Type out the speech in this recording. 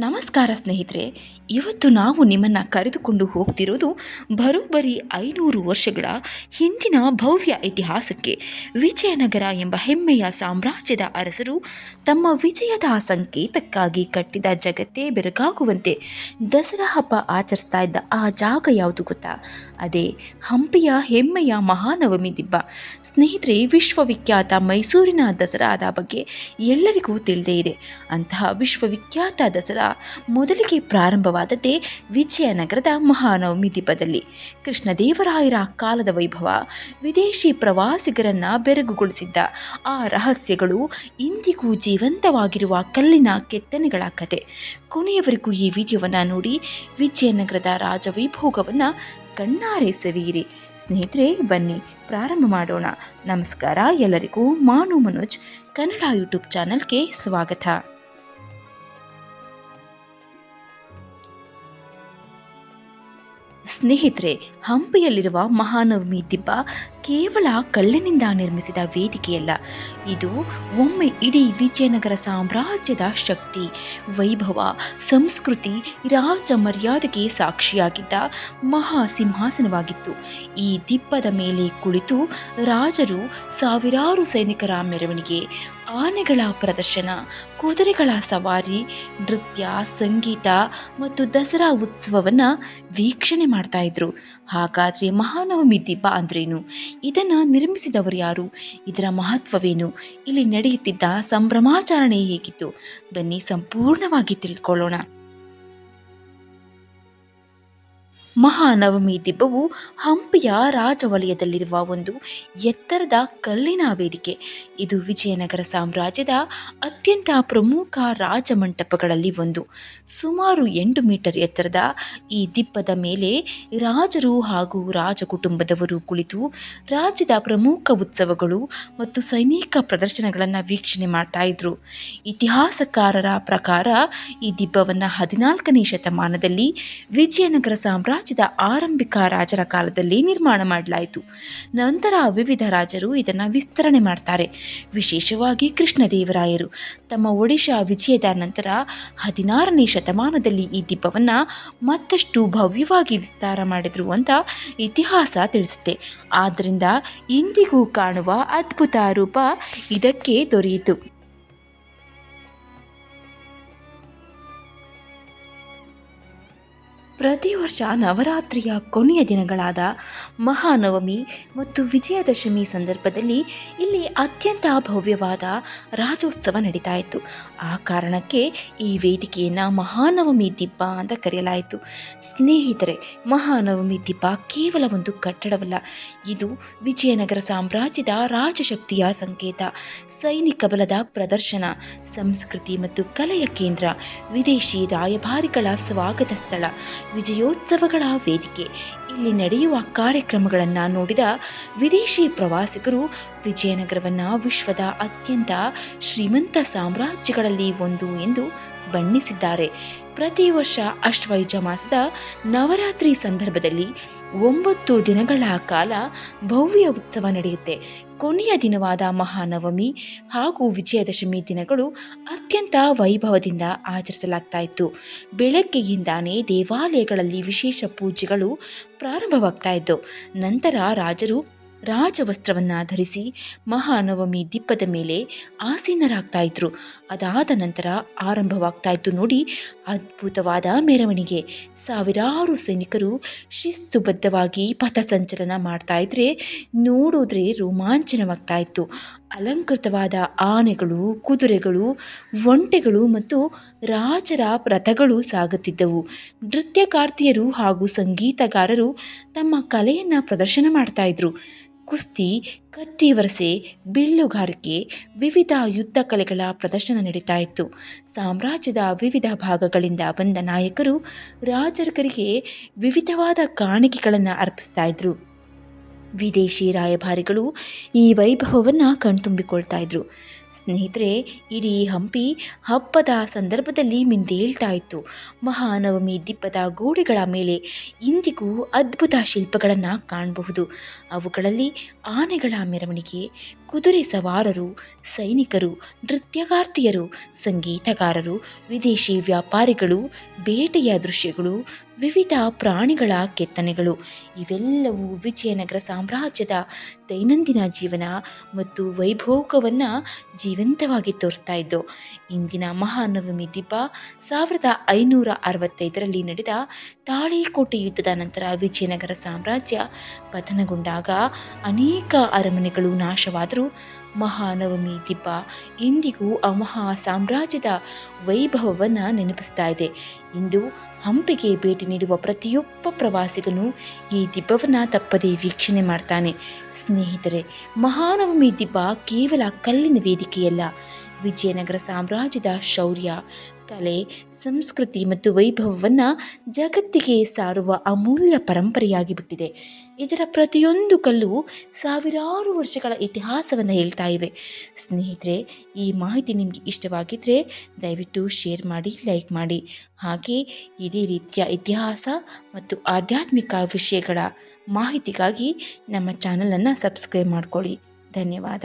ನಮಸ್ಕಾರ ಸ್ನೇಹಿತರೆ. ಇವತ್ತು ನಾವು ನಿಮ್ಮನ್ನು ಕರೆದುಕೊಂಡು ಹೋಗ್ತಿರೋದು ಬರೋಬ್ಬರಿ 500 ವರ್ಷಗಳ ಹಿಂದಿನ ಭವ್ಯ ಇತಿಹಾಸಕ್ಕೆ. ವಿಜಯನಗರ ಎಂಬ ಹೆಮ್ಮೆಯ ಸಾಮ್ರಾಜ್ಯದ ಅರಸರು ತಮ್ಮ ವಿಜಯದ ಸಂಕೇತಕ್ಕಾಗಿ ಕಟ್ಟಿದ ಜಗತ್ತೇ ಬೆರಗಾಗುವಂತೆ ದಸರಾ ಹಬ್ಬ ಆಚರಿಸ್ತಾ ಇದ್ದ ಆ ಜಾಗ ಯಾವುದು ಗೊತ್ತಾ? ಅದೇ ಹಂಪಿಯ ಹೆಮ್ಮೆಯ ಮಹಾನವಮಿ ದಿಬ್ಬ. ಸ್ನೇಹಿತರೆ, ವಿಶ್ವವಿಖ್ಯಾತ ಮೈಸೂರಿನ ದಸರಾದ ಬಗ್ಗೆ ಎಲ್ಲರಿಗೂ ತಿಳಿದೇ ಇದೆ. ಅಂತಹ ವಿಶ್ವವಿಖ್ಯಾತ ದಸರಾ ಮೊದಲಿಗೆ ಪ್ರಾರಂಭವಾದದ್ದೇ ವಿಜಯನಗರದ ಮಹಾನವಮಿ ದಿಬ್ಬದಲ್ಲಿ. ಕೃಷ್ಣದೇವರಾಯರ ಕಾಲದ ವೈಭವ ವಿದೇಶಿ ಪ್ರವಾಸಿಗರನ್ನ ಬೆರಗುಗೊಳಿಸಿದ್ದ ಆ ರಹಸ್ಯಗಳು ಇಂದಿಗೂ ಜೀವಂತವಾಗಿರುವ ಕಲ್ಲಿನ ಕೆತ್ತನೆಗಳ ಕತೆ. ಕೊನೆಯವರೆಗೂ ಈ ವಿಡಿಯೋವನ್ನು ನೋಡಿ ವಿಜಯನಗರದ ರಾಜವೈಭೋಗವನ್ನು ಕಣ್ಣಾರೆ ಸವಿಯಿರಿ. ಸ್ನೇಹಿತರೆ, ಬನ್ನಿ ಪ್ರಾರಂಭ ಮಾಡೋಣ. ನಮಸ್ಕಾರ ಎಲ್ಲರಿಗೂ. ಮಾನು ಮನೋಜ್ ಕನ್ನಡ ಯೂಟ್ಯೂಬ್ ಚಾನಲ್ಗೆ ಸ್ವಾಗತ. ಸ್ನೇಹಿತರೆ, ಹಂಪಿಯಲ್ಲಿರುವ ಮಹಾನವಮಿ ದಿಬ್ಬ ಕೇವಲ ಕಲ್ಲಿನಿಂದ ನಿರ್ಮಿಸಿದ ವೇದಿಕೆಯಲ್ಲ. ಇದು ಒಮ್ಮೆ ಇಡೀ ವಿಜಯನಗರ ಸಾಮ್ರಾಜ್ಯದ ಶಕ್ತಿ, ವೈಭವ, ಸಂಸ್ಕೃತಿ, ರಾಜ ಮರ್ಯಾದೆಗೆ ಸಾಕ್ಷಿಯಾಗಿದ್ದ ಮಹಾ ಸಿಂಹಾಸನವಾಗಿತ್ತು. ಈ ದಿಬ್ಬದ ಮೇಲೆ ಕುಳಿತು ರಾಜರು, ಸಾವಿರಾರು ಸೈನಿಕರ ಮೆರವಣಿಗೆ, ಆನೆಗಳ ಪ್ರದರ್ಶನ, ಕುದುರೆಗಳ ಸವಾರಿ, ನೃತ್ಯ, ಸಂಗೀತ ಮತ್ತು ದಸರಾ ಉತ್ಸವವನ್ನು ವೀಕ್ಷಣೆ ಮಾಡ್ತಾ ಇದ್ರು. ಹಾಗಾದರೆ ಮಹಾನವಮಿ ದಿಬ್ಬ ಅಂದ್ರೇನು? ಇದನ್ನು ನಿರ್ಮಿಸಿದವರು ಯಾರು? ಇದರ ಮಹತ್ವವೇನು? ಇಲ್ಲಿ ನಡೆಯುತ್ತಿದ್ದ ಸಂಭ್ರಮಾಚರಣೆ ಹೇಗಿತ್ತು? ಬನ್ನಿ ಸಂಪೂರ್ಣವಾಗಿ ತಿಳ್ಕೊಳ್ಳೋಣ. ಮಹಾನವಮಿ ದಿಬ್ಬವು ಹಂಪಿಯ ರಾಜವಲಯದಲ್ಲಿರುವ ಒಂದು ಎತ್ತರದ ಕಲ್ಲಿನ ವೇದಿಕೆ. ಇದು ವಿಜಯನಗರ ಸಾಮ್ರಾಜ್ಯದ ಅತ್ಯಂತ ಪ್ರಮುಖ ರಾಜಮಂಟಪಗಳಲ್ಲಿ ಒಂದು. ಸುಮಾರು 8 ಮೀಟರ್ ಎತ್ತರದ ಈ ದಿಬ್ಬದ ಮೇಲೆ ರಾಜರು ಹಾಗೂ ರಾಜ ಕುಟುಂಬದವರು ಕುಳಿತು ರಾಜ್ಯದ ಪ್ರಮುಖ ಉತ್ಸವಗಳು ಮತ್ತು ಸೈನಿಕ ಪ್ರದರ್ಶನಗಳನ್ನು ವೀಕ್ಷಣೆ ಮಾಡ್ತಾ ಇದ್ರು. ಇತಿಹಾಸಕಾರರ ಪ್ರಕಾರ ಈ ದಿಬ್ಬವನ್ನು 14ನೇ ಶತಮಾನದಲ್ಲಿ ವಿಜಯನಗರ ಸಾಮ್ರಾಜ್ಯದ ಆರಂಭಿಕ ರಾಜರ ಕಾಲದಲ್ಲಿ ನಿರ್ಮಾಣ ಮಾಡಲಾಯಿತು. ನಂತರ ವಿವಿಧ ರಾಜರು ಇದನ್ನು ವಿಸ್ತರಣೆ ಮಾಡ್ತಾರೆ. ವಿಶೇಷವಾಗಿ ಕೃಷ್ಣದೇವರಾಯರು ತಮ್ಮ ಒಡಿಶಾ ವಿಜಯದ ನಂತರ 16ನೇ ಶತಮಾನದಲ್ಲಿ ಈ ದಿಬ್ಬವನ್ನು ಮತ್ತಷ್ಟು ಭವ್ಯವಾಗಿ ವಿಸ್ತಾರ ಮಾಡಿದರು ಅಂತ ಇತಿಹಾಸ ತಿಳಿಸುತ್ತೆ. ಆದ್ದರಿಂದ ಇಂದಿಗೂ ಕಾಣುವ ಅದ್ಭುತ ರೂಪ ಇದಕ್ಕೆ ದೊರೆಯಿತು. ಪ್ರತಿ ವರ್ಷ ನವರಾತ್ರಿಯ ಕೊನೆಯ ದಿನಗಳಾದ ಮಹಾನವಮಿ ಮತ್ತು ವಿಜಯದಶಮಿ ಸಂದರ್ಭದಲ್ಲಿ ಇಲ್ಲಿ ಅತ್ಯಂತ ಭವ್ಯವಾದ ರಾಜೋತ್ಸವ ನಡೀತಾ ಇತ್ತು. ಆ ಕಾರಣಕ್ಕೆ ಈ ವೇದಿಕೆಯನ್ನು ಮಹಾನವಮಿ ದಿಬ್ಬ ಅಂತ ಕರೆಯಲಾಯಿತು. ಸ್ನೇಹಿತರೆ, ಮಹಾನವಮಿ ದಿಬ್ಬ ಕೇವಲ ಒಂದು ಕಟ್ಟಡವಲ್ಲ, ಇದು ವಿಜಯನಗರ ಸಾಮ್ರಾಜ್ಯದ ರಾಜಶಕ್ತಿಯ ಸಂಕೇತ, ಸೈನಿಕ ಬಲದ ಪ್ರದರ್ಶನ, ಸಂಸ್ಕೃತಿ ಮತ್ತು ಕಲೆಯ ಕೇಂದ್ರ, ವಿದೇಶಿ ರಾಯಭಾರಿಗಳ ಸ್ವಾಗತ ಸ್ಥಳ, ವಿಜಯೋತ್ಸವಗಳ ವೇದಿಕೆ. ಇಲ್ಲಿ ನಡೆಯುವ ಕಾರ್ಯಕ್ರಮಗಳನ್ನು ನೋಡಿದ ವಿದೇಶಿ ಪ್ರವಾಸಿಗರು ವಿಜಯನಗರವನ್ನು ವಿಶ್ವದ ಅತ್ಯಂತ ಶ್ರೀಮಂತ ಸಾಮ್ರಾಜ್ಯಗಳಲ್ಲಿ ಒಂದು ಎಂದು ಬಣ್ಣಿಸಿದ್ದಾರೆ. ಪ್ರತಿ ವರ್ಷ ಅಶ್ವಯುಜ ಮಾಸದ ನವರಾತ್ರಿ ಸಂದರ್ಭದಲ್ಲಿ 9 ದಿನಗಳ ಕಾಲ ಭವ್ಯ ಉತ್ಸವ ನಡೆಯುತ್ತೆ. ಕೊನೆಯ ದಿನವಾದ ಮಹಾನವಮಿ ಹಾಗೂ ವಿಜಯದಶಮಿ ದಿನಗಳು ಅತ್ಯಂತ ವೈಭವದಿಂದ ಆಚರಿಸಲಾಗ್ತಾ ಇತ್ತು. ಬೆಳಗ್ಗೆಯಿಂದಾನೇ ದೇವಾಲಯಗಳಲ್ಲಿ ವಿಶೇಷ ಪೂಜೆಗಳು ಪ್ರಾರಂಭವಾಗ್ತಾ ಇದ್ದು, ನಂತರ ರಾಜರು ರಾಜವಸ್ತ್ರವನ್ನು ಧರಿಸಿ ಮಹಾನವಮಿ ದಿಬ್ಬದ ಮೇಲೆ ಆಸೀನರಾಗ್ತಾ ಇದ್ರು. ಅದಾದ ನಂತರ ಆರಂಭವಾಗ್ತಾ ಇತ್ತು ನೋಡಿ ಅದ್ಭುತವಾದ ಮೆರವಣಿಗೆ. ಸಾವಿರಾರು ಸೈನಿಕರು ಶಿಸ್ತುಬದ್ಧವಾಗಿ ಪಥಸಂಚಲನ ಮಾಡ್ತಾ ಇದ್ರೆ ನೋಡಿದ್ರೆ ರೋಮಾಂಚನವಾಗ್ತಾ ಇತ್ತು. ಅಲಂಕೃತವಾದ ಆನೆಗಳು, ಕುದುರೆಗಳು, ಒಂಟೆಗಳು ಮತ್ತು ರಾಜರ ರಥಗಳು ಸಾಗುತ್ತಿದ್ದವು. ನೃತ್ಯಗಾರ್ತಿಯರು ಹಾಗೂ ಸಂಗೀತಗಾರರು ತಮ್ಮ ಕಲೆಯನ್ನು ಪ್ರದರ್ಶನ ಮಾಡ್ತಾ ಇದ್ರು. ಕುಸ್ತಿ, ಕತ್ತಿವರಸೆ, ಬಿಲ್ಲುಗಾರಿಕೆ, ವಿವಿಧ ಯುದ್ಧ ಕಲೆಗಳ ಪ್ರದರ್ಶನ ನಡೀತಾ ಇತ್ತು. ಸಾಮ್ರಾಜ್ಯದ ವಿವಿಧ ಭಾಗಗಳಿಂದ ಬಂದ ನಾಯಕರು ರಾಜರಿಗೆ ವಿವಿಧವಾದ ಕಾಣಿಕೆಗಳನ್ನು ಅರ್ಪಿಸ್ತಾ ಇದ್ರು. ವಿದೇಶಿ ರಾಯಭಾರಿಗಳು ಈ ವೈಭವವನ್ನು ಕಣ್ತುಂಬಿಕೊಳ್ತಾ ಇದ್ರು. ಸ್ನೇಹಿತರೆ, ಇಡೀ ಹಂಪಿ ಹಬ್ಬದ ಸಂದರ್ಭದಲ್ಲಿ ಮಿಂದೇಳ್ತಾ ಇತ್ತು. ಮಹಾನವಮಿ ದಿಬ್ಬದ ಗೋಡೆಗಳ ಮೇಲೆ ಇಂದಿಗೂ ಅದ್ಭುತ ಶಿಲ್ಪಗಳನ್ನು ಕಾಣಬಹುದು. ಅವುಗಳಲ್ಲಿ ಆನೆಗಳ ಮೆರವಣಿಗೆ, ಕುದುರೆ ಸವಾರರು, ಸೈನಿಕರು, ನೃತ್ಯಗಾರ್ತಿಯರು, ಸಂಗೀತಗಾರರು, ವಿದೇಶಿ ವ್ಯಾಪಾರಿಗಳು, ಬೇಟೆಯ ದೃಶ್ಯಗಳು, ವಿವಿಧ ಪ್ರಾಣಿಗಳ ಕೆತ್ತನೆಗಳು ಇವೆಲ್ಲವೂ ವಿಜಯನಗರ ಸಾಮ್ರಾಜ್ಯದ ದೈನಂದಿನ ಜೀವನ ಮತ್ತು ವೈಭೋಗವನ್ನು ಜೀವಂತವಾಗಿ ತೋರಿಸ್ತಾ ಇದ್ದು. ಇಂದಿನ ಮಹಾನವಮಿ ದಿಬ್ಬ 1565ರಲ್ಲಿ ನಡೆದ ತಾಳಿಕೋಟೆ ಯುದ್ಧದ ನಂತರ ವಿಜಯನಗರ ಸಾಮ್ರಾಜ್ಯ ಪತನಗೊಂಡಾಗ ಅನೇಕ ಅರಮನೆಗಳು ನಾಶವಾದರೂ ಮಹಾನವಮಿ ದಿಬ್ಬ ಇಂದಿಗೂ ಆ ಮಹಾ ಸಾಮ್ರಾಜ್ಯದ ವೈಭವವನ್ನು ನೆನಪಿಸ್ತಾ ಇದೆ. ಇಂದು ಹಂಪಿಗೆ ಭೇಟಿ ನೀಡುವ ಪ್ರತಿಯೊಬ್ಬ ಪ್ರವಾಸಿಗನು ಈ ದಿಬ್ಬವನ್ನು ತಪ್ಪದೇ ವೀಕ್ಷಣೆ ಮಾಡ್ತಾನೆ. ಸ್ನೇಹಿತರೆ, ಮಹಾನವಮಿ ದಿಬ್ಬ ಕೇವಲ ಕಲ್ಲಿನ ವೇದಿಕೆಯಲ್ಲ, ವಿಜಯನಗರ ಸಾಮ್ರಾಜ್ಯದ ಶೌರ್ಯ, ಕಲೆ, ಸಂಸ್ಕೃತಿ ಮತ್ತು ವೈಭವವನ್ನು ಜಗತ್ತಿಗೆ ಸಾರುವ ಅಮೂಲ್ಯ ಪರಂಪರೆಯಾಗಿ ಬಿಟ್ಟಿದೆ. ಇದರ ಪ್ರತಿಯೊಂದು ಕಲ್ಲು ಸಾವಿರಾರು ವರ್ಷಗಳ ಇತಿಹಾಸವನ್ನು ಹೇಳ್ತಾ ಇವೆ. ಸ್ನೇಹಿತರೆ, ಈ ಮಾಹಿತಿ ನಿಮಗೆ ಇಷ್ಟವಾಗಿದ್ದರೆ ದಯವಿಟ್ಟು ಶೇರ್ ಮಾಡಿ, ಲೈಕ್ ಮಾಡಿ. ಹಾಗೆ ಇದೇ ರೀತಿಯ ಇತಿಹಾಸ ಮತ್ತು ಆಧ್ಯಾತ್ಮಿಕ ವಿಷಯಗಳ ಮಾಹಿತಿಗಾಗಿ ನಮ್ಮ ಚಾನಲನ್ನು ಸಬ್ಸ್ಕ್ರೈಬ್ ಮಾಡ್ಕೊಳ್ಳಿ. ಧನ್ಯವಾದ.